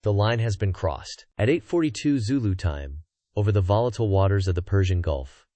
The line has been crossed. At 8:42 Zulu time, over the volatile waters of the Persian Gulf,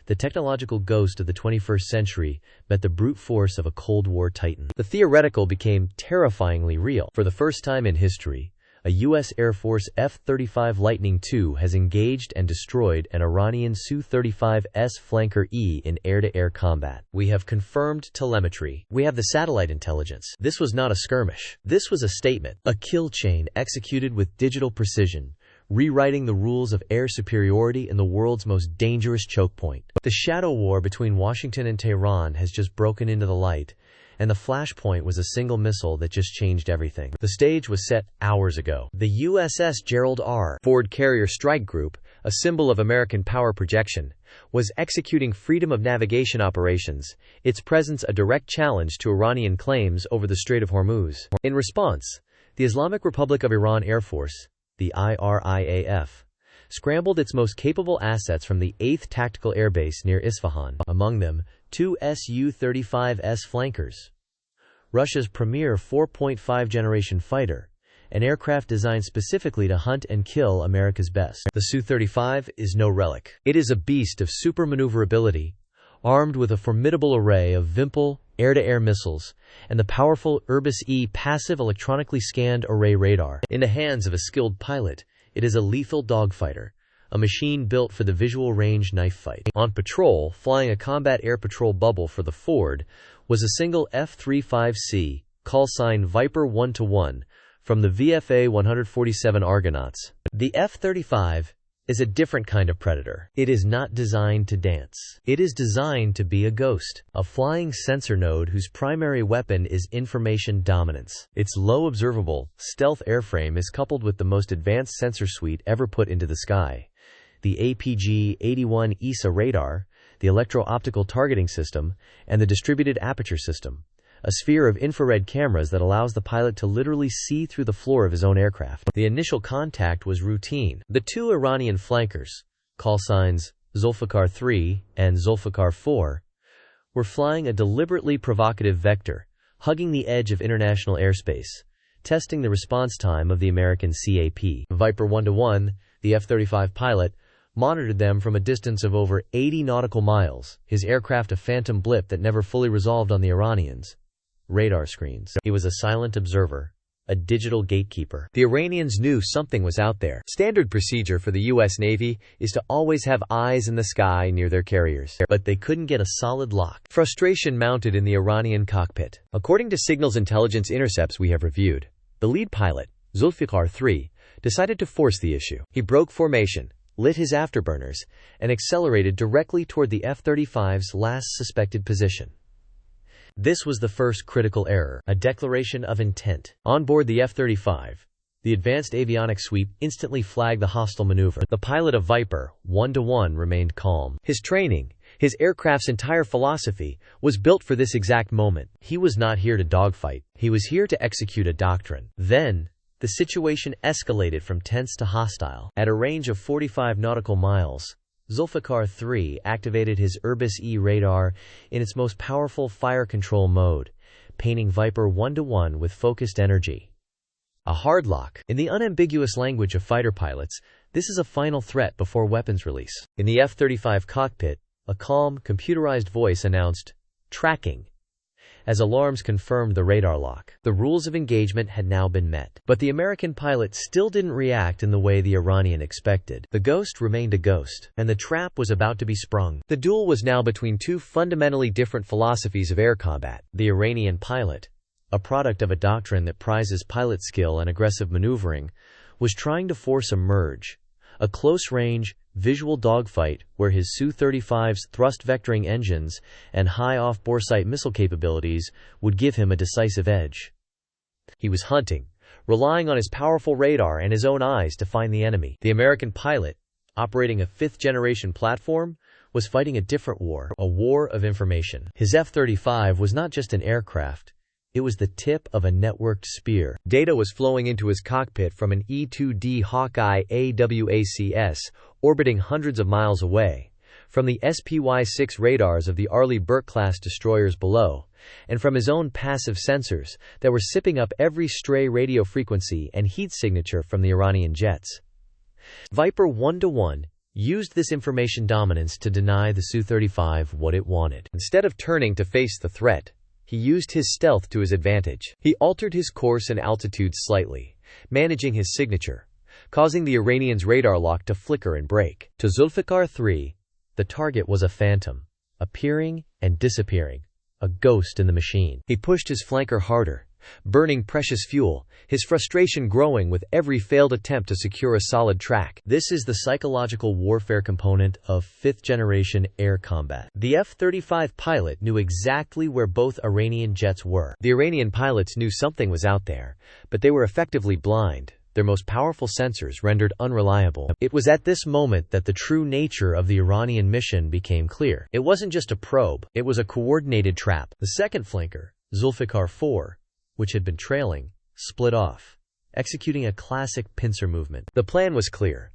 the technological ghost of the 21st century met the brute force of a Cold War titan. The theoretical became terrifyingly real. For the first time in history, a U.S. Air Force F-35 Lightning II has engaged and destroyed an Iranian Su-35S Flanker-E in air-to-air combat. We have confirmed telemetry. We have the satellite intelligence. This was not a skirmish. This was a statement, a kill chain executed with digital precision, rewriting the rules of air superiority in the world's most dangerous choke point. The shadow war between Washington and Tehran has just broken into the light, and the flashpoint was a single missile that just changed everything. The stage was set hours ago. The USS Gerald R. Ford Carrier Strike Group, a symbol of American power projection, was executing freedom of navigation operations, its presence a direct challenge to Iranian claims over the Strait of Hormuz. In response, the Islamic Republic of Iran Air Force, the IRIAF, scrambled its most capable assets from the 8th Tactical Air Base near Isfahan, among them two Su-35S Flankers, Russia's premier 4.5 generation fighter, an aircraft designed specifically to hunt and kill America's best. The Su-35 is no relic. It is a beast of super maneuverability, armed with a formidable array of Vimpel air-to-air missiles and the powerful Irbis-E passive electronically scanned array radar. In the hands of a skilled pilot, it is a lethal dogfighter, a machine built for the visual range knife fight. On patrol, flying a combat air patrol bubble for the Ford, was a single F-35C, call sign Viper 1-1, from the VFA 147 Argonauts. The F-35 is a different kind of predator. It is not designed to dance. It is designed to be a ghost, a flying sensor node whose primary weapon is information dominance. Its low observable, stealth airframe is coupled with the most advanced sensor suite ever put into the sky, the APG-81 ESA radar, the electro-optical targeting system, and the distributed aperture system, a sphere of infrared cameras that allows the pilot to literally see through the floor of his own aircraft. The initial contact was routine. The two Iranian flankers, call signs Zulfikar 3 and Zulfikar 4, were flying a deliberately provocative vector, hugging the edge of international airspace, testing the response time of the American CAP. Viper 1-1, the F-35 pilot, monitored them from a distance of over 80 nautical miles, his aircraft a phantom blip that never fully resolved on the Iranians' radar screens. He was a silent observer, a digital gatekeeper. The Iranians knew something was out there. Standard procedure for the U.S. Navy is to always have eyes in the sky near their carriers, but they couldn't get a solid lock. Frustration mounted in the Iranian cockpit. According to signals intelligence intercepts we have reviewed, the lead pilot, Zulfikar 3, decided to force the issue. He broke formation, lit his afterburners, and accelerated directly toward the F-35's last suspected position. This was the first critical error, a declaration of intent. On board the F-35, the advanced avionics sweep instantly flagged the hostile maneuver. The pilot of Viper 1-1 remained calm. His training, his aircraft's entire philosophy, was built for this exact moment. He was not here to dogfight. He was here to execute a doctrine. Then, the situation escalated from tense to hostile. At a range of 45 nautical miles, Zulfikar 3 activated his Irbis-E radar in its most powerful fire control mode, painting Viper 1-1 with focused energy. A hard lock. In the unambiguous language of fighter pilots, this is a final threat before weapons release. In the F-35 cockpit, a calm, computerized voice announced, "Tracking," as alarms confirmed the radar lock. The rules of engagement had now been met. But the American pilot still didn't react in the way the Iranian expected. The ghost remained a ghost, and the trap was about to be sprung. The duel was now between two fundamentally different philosophies of air combat. The Iranian pilot, a product of a doctrine that prizes pilot skill and aggressive maneuvering, was trying to force a merge, a close-range, visual dogfight where his Su-35's thrust vectoring engines and high off-boresight missile capabilities would give him a decisive edge. He was hunting, relying on his powerful radar and his own eyes to find the enemy. The American pilot, operating a fifth-generation platform, was fighting a different war, a war of information. His F-35 was not just an aircraft. It was the tip of a networked spear. Data was flowing into his cockpit from an E-2D Hawkeye AWACS orbiting hundreds of miles away, from the SPY-6 radars of the Arleigh Burke-class destroyers below, and from his own passive sensors that were sipping up every stray radio frequency and heat signature from the Iranian jets. Viper 1-1 used this information dominance to deny the Su-35 what it wanted. Instead of turning to face the threat, he used his stealth to his advantage. He altered his course and altitude slightly, managing his signature, causing the Iranians' radar lock to flicker and break. To Zulfikar 3, the target was a phantom, appearing and disappearing, a ghost in the machine. He pushed his flanker harder, burning precious fuel, his frustration growing with every failed attempt to secure a solid track. This is the psychological warfare component of fifth-generation air combat. The F-35 pilot knew exactly where both Iranian jets were. The Iranian pilots knew something was out there, but they were effectively blind, their most powerful sensors rendered unreliable. It was at this moment that the true nature of the Iranian mission became clear. It wasn't just a probe, it was a coordinated trap. The second flanker, Zulfikar 4, which had been trailing, split off, executing a classic pincer movement. The plan was clear.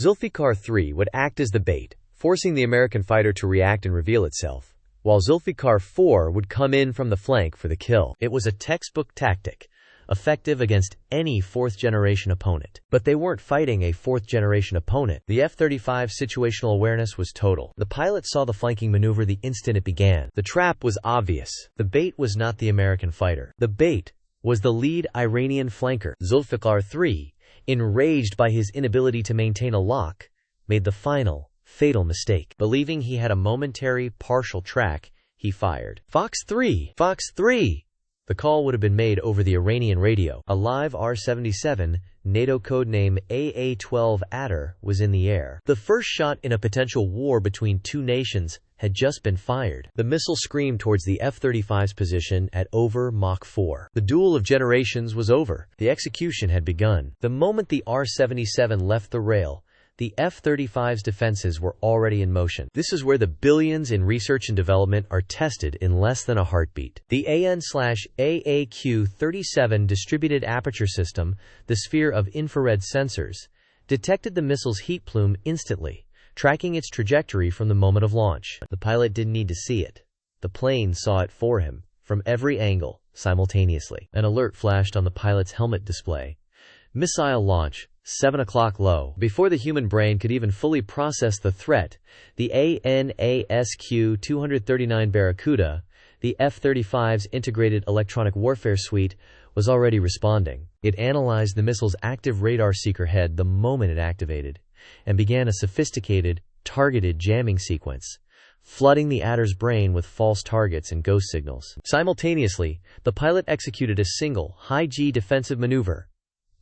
Zulfikar 3 would act as the bait, forcing the American fighter to react and reveal itself, while Zulfikar 4 would come in from the flank for the kill. It was a textbook tactic, effective against any fourth-generation opponent. But they weren't fighting a fourth-generation opponent. The F-35's situational awareness was total. The pilot saw the flanking maneuver the instant it began. The trap was obvious. The bait was not the American fighter. The bait was the lead Iranian flanker. Zulfikar 3, enraged by his inability to maintain a lock, made the final, fatal mistake. Believing he had a momentary, partial track, he fired. Fox 3! Fox 3! The call would have been made over the Iranian radio. A live R-77, NATO codename AA-12 Adder, was in the air. The first shot in a potential war between two nations had just been fired. The missile screamed towards the F-35's position at over Mach 4. The duel of generations was over. The execution had begun. The moment the R-77 left the rail, the F-35's defenses were already in motion. This is where the billions in research and development are tested in less than a heartbeat. The AN/AAQ-37 distributed aperture system, the sphere of infrared sensors, detected the missile's heat plume instantly, tracking its trajectory from the moment of launch. The pilot didn't need to see it. The plane saw it for him, from every angle, simultaneously. An alert flashed on the pilot's helmet display. Missile launch. 7 o'clock low. Before the human brain could even fully process the threat, the ANASQ-239 Barracuda, the F-35's integrated electronic warfare suite, was already responding. It analyzed the missile's active radar seeker head the moment it activated, and began a sophisticated, targeted jamming sequence, flooding the Adder's brain with false targets and ghost signals. Simultaneously, the pilot executed a single, high-G defensive maneuver,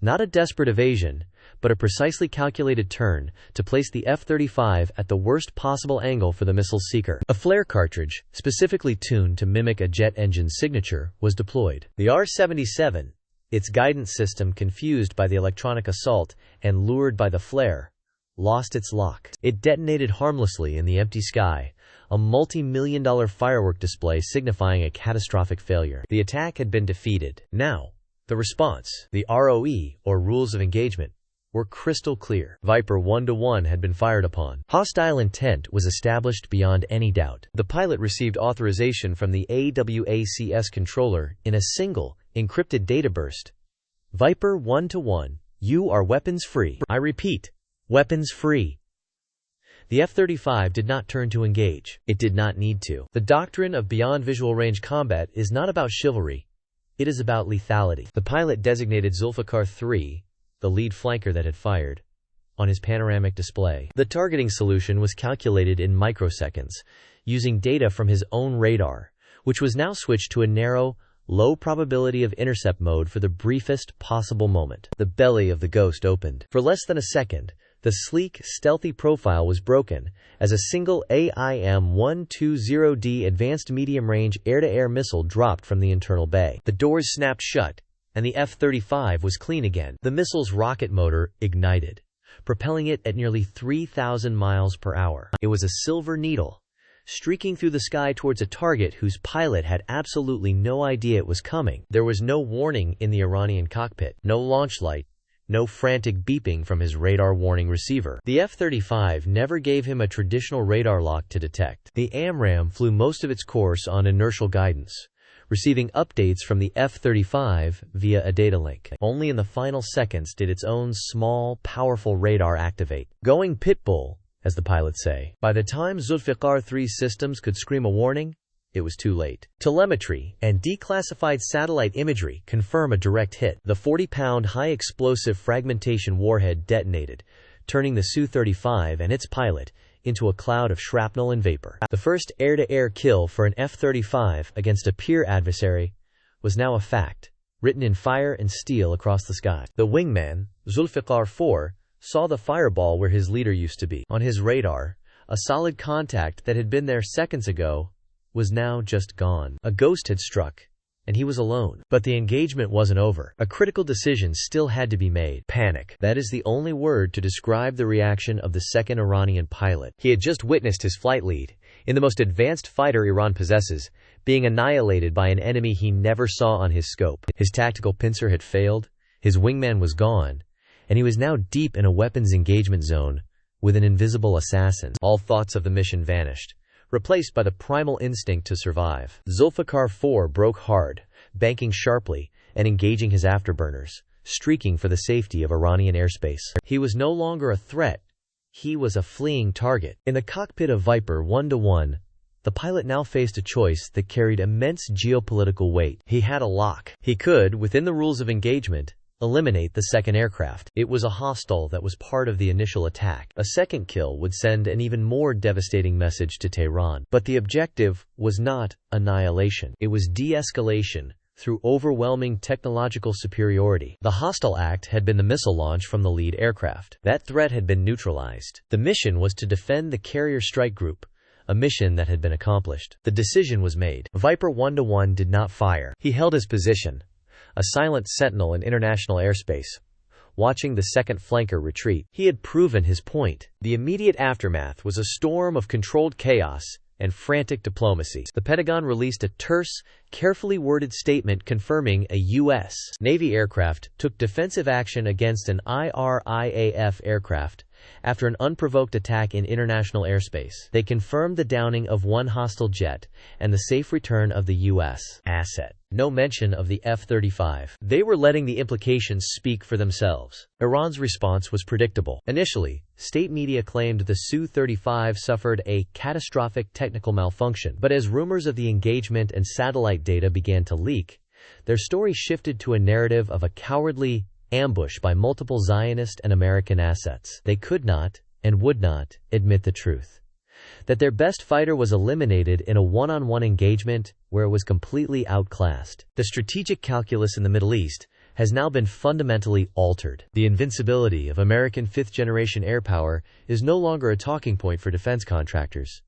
not a desperate evasion, but a precisely calculated turn to place the F-35 at the worst possible angle for the missile's seeker. A flare cartridge, specifically tuned to mimic a jet engine's signature, was deployed. The R-77, its guidance system confused by the electronic assault and lured by the flare, lost its lock. It detonated harmlessly in the empty sky, a multi-million-dollar firework display signifying a catastrophic failure. The attack had been defeated. Now, the response, the ROE, or rules of engagement, were crystal clear. Viper 1-1 had been fired upon. Hostile intent was established beyond any doubt. The pilot received authorization from the AWACS controller in a single, encrypted data burst. Viper 1-1, you are weapons free. I repeat, weapons free. The F-35 did not turn to engage. It did not need to. The doctrine of beyond visual range combat is not about chivalry. It is about lethality. The pilot designated Zulfikar 3, the lead flanker that had fired, on his panoramic display. The targeting solution was calculated in microseconds, using data from his own radar, which was now switched to a narrow, low probability of intercept mode for the briefest possible moment. The belly of the ghost opened. For less than a second, the sleek, stealthy profile was broken as a single AIM-120D advanced medium-range air-to-air missile dropped from the internal bay. The doors snapped shut, and the F-35 was clean again. The missile's rocket motor ignited, propelling it at nearly 3,000 miles per hour. It was a silver needle, streaking through the sky towards a target whose pilot had absolutely no idea it was coming. There was no warning in the Iranian cockpit, no launch light, no frantic beeping from his radar warning receiver. The F-35 never gave him a traditional radar lock to detect. The AMRAAM flew most of its course on inertial guidance, receiving updates from the F-35 via a data link. Only in the final seconds did its own small, powerful radar activate. Going pitbull, as the pilots say. By the time Zulfikar-3 systems could scream a warning, it was too late. Telemetry and declassified satellite imagery confirm a direct hit. The 40-pound high-explosive fragmentation warhead detonated, turning the Su-35 and its pilot into a cloud of shrapnel and vapor. The first air-to-air kill for an F-35 against a peer adversary was now a fact, written in fire and steel across the sky. The wingman, Zulfikar-4, saw the fireball where his leader used to be. On his radar, a solid contact that had been there seconds ago was now just gone. A ghost had struck, and he was alone. But the engagement wasn't over. A critical decision still had to be made. Panic. That is the only word to describe the reaction of the second Iranian pilot. He had just witnessed his flight lead, in the most advanced fighter Iran possesses, being annihilated by an enemy he never saw on his scope. His tactical pincer had failed, his wingman was gone, and he was now deep in a weapons engagement zone with an invisible assassin. All thoughts of the mission vanished, replaced by the primal instinct to survive. Zulfikar-4 broke hard, banking sharply and engaging his afterburners, streaking for the safety of Iranian airspace. He was no longer a threat, he was a fleeing target. In the cockpit of Viper 1-1, the pilot now faced a choice that carried immense geopolitical weight. He had a lock. He could, within the rules of engagement, eliminate the second aircraft. It was a hostile that was part of the initial attack. A second kill would send an even more devastating message to Tehran. But the objective was not annihilation. It was de-escalation through overwhelming technological superiority. The hostile act had been the missile launch from the lead aircraft. That threat had been neutralized. The mission was to defend the carrier strike group, a mission that had been accomplished. The decision was made. Viper 1-1 did not fire. He held his position, a silent sentinel in international airspace, watching the second flanker retreat. He had proven his point. The immediate aftermath was a storm of controlled chaos and frantic diplomacy. The Pentagon released a terse, carefully worded statement confirming a U.S. Navy aircraft took defensive action against an IRIAF aircraft after an unprovoked attack in international airspace. They confirmed the downing of one hostile jet and the safe return of the U.S. asset. No mention of the F-35. They were letting the implications speak for themselves. Iran's response was predictable. Initially, state media claimed the Su-35 suffered a catastrophic technical malfunction, but as rumors of the engagement and satellite data began to leak, their story shifted to a narrative of a cowardly ambush by multiple Zionist and American assets. They could not, and would not, admit the truth. That their best fighter was eliminated in a one-on-one engagement where it was completely outclassed. The strategic calculus in the Middle East has now been fundamentally altered. The invincibility of American fifth-generation air power is no longer a talking point for defense contractors.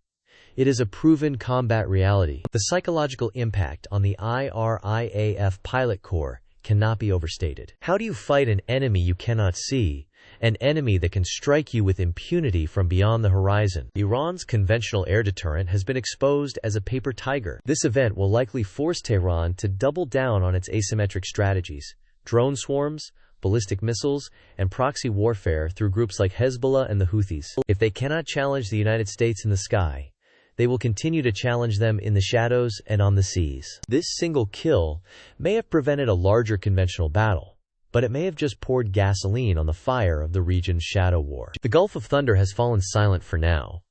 It is a proven combat reality. The psychological impact on the IRIAF pilot corps cannot be overstated. How do you fight an enemy you cannot see, an enemy that can strike you with impunity from beyond the horizon? Iran's conventional air deterrent has been exposed as a paper tiger. This event will likely force Tehran to double down on its asymmetric strategies: drone swarms, ballistic missiles, and proxy warfare through groups like Hezbollah and the Houthis. If they cannot challenge the United States in the sky, they will continue to challenge them in the shadows and on the seas. This single kill may have prevented a larger conventional battle, but it may have just poured gasoline on the fire of the region's shadow war. The Gulf of Thunder has fallen silent for now,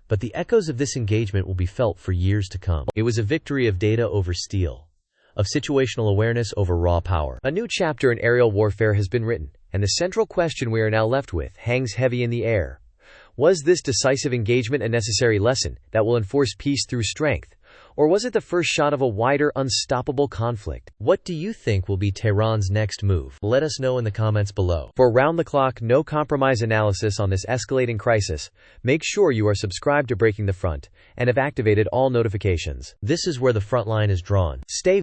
but the echoes of this engagement will be felt for years to come. It was a victory of data over steel, of situational awareness over raw power. A new chapter in aerial warfare has been written, and the central question we are now left with hangs heavy in the air. Was this decisive engagement a necessary lesson that will enforce peace through strength, or was it the first shot of a wider, unstoppable conflict? What do you think will be Tehran's next move? Let us know in the comments below. For round-the-clock, no-compromise analysis on this escalating crisis, make sure you are subscribed to Breaking the Front and have activated all notifications. This is where the front line is drawn. Stay